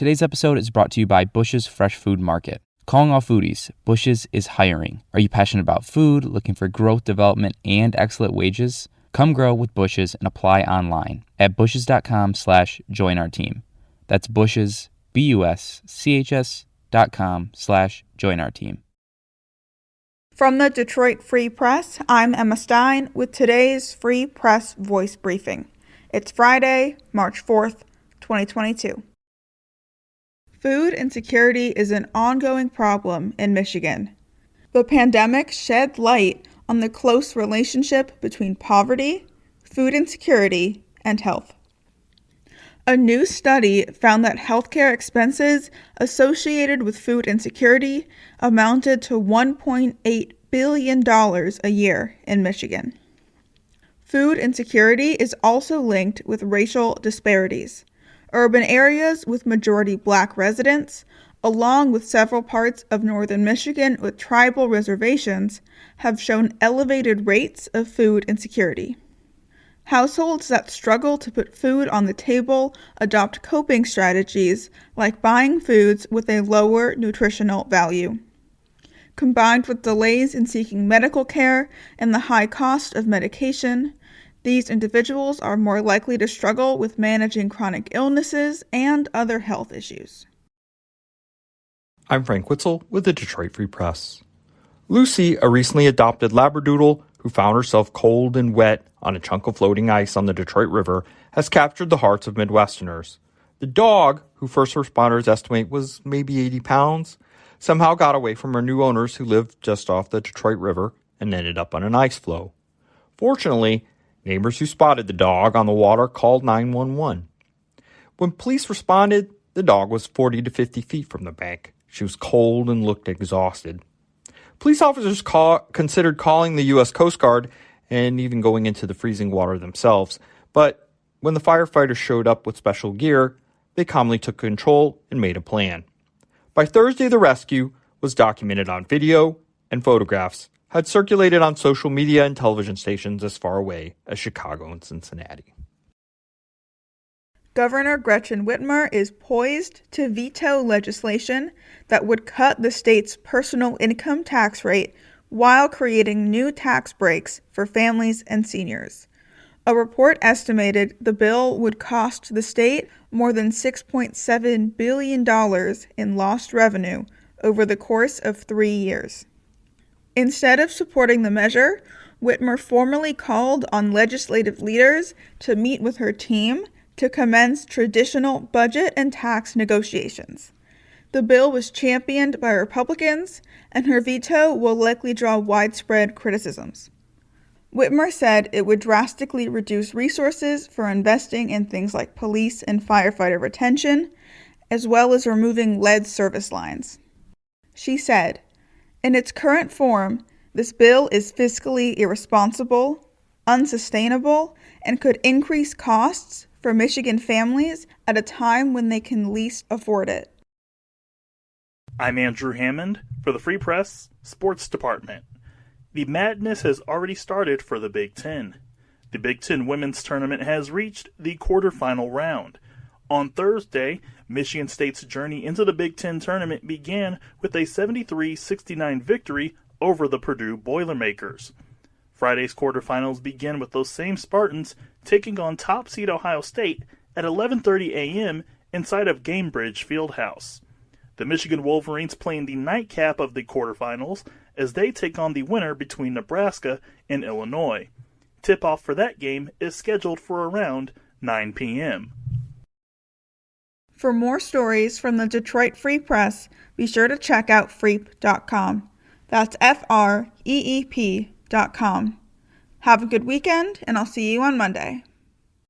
Today's episode is brought to you by Bush's Fresh Food Market. Calling all foodies, Bush's is hiring. Are you passionate about food, looking for growth, development, and excellent wages? Come grow with Bush's and apply online at bushes.com/join our team. That's Bush's, BUSCHS.com/join our team. From the Detroit Free Press, I'm Emma Stein with today's Free Press Voice Briefing. It's Friday, March 4th, 2022. Food insecurity is an ongoing problem in Michigan. The pandemic shed light on the close relationship between poverty, food insecurity, and health. A new study found that healthcare expenses associated with food insecurity amounted to $1.8 billion a year in Michigan. Food insecurity is also linked with racial disparities. Urban areas with majority Black residents, along with several parts of northern Michigan with tribal reservations, have shown elevated rates of food insecurity. Households that struggle to put food on the table adopt coping strategies like buying foods with a lower nutritional value. Combined with delays in seeking medical care and the high cost of medication, these individuals are more likely to struggle with managing chronic illnesses and other health issues. I'm Frank Witzel with the Detroit Free Press. Lucy, a recently adopted Labradoodle who found herself cold and wet on a chunk of floating ice on the Detroit River, has captured the hearts of Midwesterners. The dog, who first responders estimate was maybe 80 pounds, somehow got away from her new owners who lived just off the Detroit River and ended up on an ice floe. Fortunately, neighbors who spotted the dog on the water called 911. When police responded, the dog was 40 to 50 feet from the bank. She was cold and looked exhausted. Police officers considered calling the U.S. Coast Guard and even going into the freezing water themselves. But when the firefighters showed up with special gear, they calmly took control and made a plan. By Thursday, the rescue was documented on video, and photographs had circulated on social media and television stations as far away as Chicago and Cincinnati. Governor Gretchen Whitmer is poised to veto legislation that would cut the state's personal income tax rate while creating new tax breaks for families and seniors. A report estimated the bill would cost the state more than $6.7 billion in lost revenue over the course of 3 years. Instead of supporting the measure, Whitmer formally called on legislative leaders to meet with her team to commence traditional budget and tax negotiations. The bill was championed by Republicans, and her veto will likely draw widespread criticisms. Whitmer said it would drastically reduce resources for investing in things like police and firefighter retention, as well as removing lead service lines. She said, "In its current form, this bill is fiscally irresponsible, unsustainable, and could increase costs for Michigan families at a time when they can least afford it." I'm Andrew Hammond for the Free Press Sports Department. The madness has already started for the Big Ten. The Big Ten women's tournament has reached the quarterfinal round. On Thursday, Michigan State's journey into the Big Ten tournament began with a 73-69 victory over the Purdue Boilermakers. Friday's quarterfinals begin with those same Spartans taking on top seed Ohio State at 11:30 a.m. inside of Gamebridge Fieldhouse. The Michigan Wolverines play in the nightcap of the quarterfinals as they take on the winner between Nebraska and Illinois. Tip-off for that game is scheduled for around 9 p.m. For more stories from the Detroit Free Press, be sure to check out freep.com. That's FREEP.com. Have a good weekend, and I'll see you on Monday.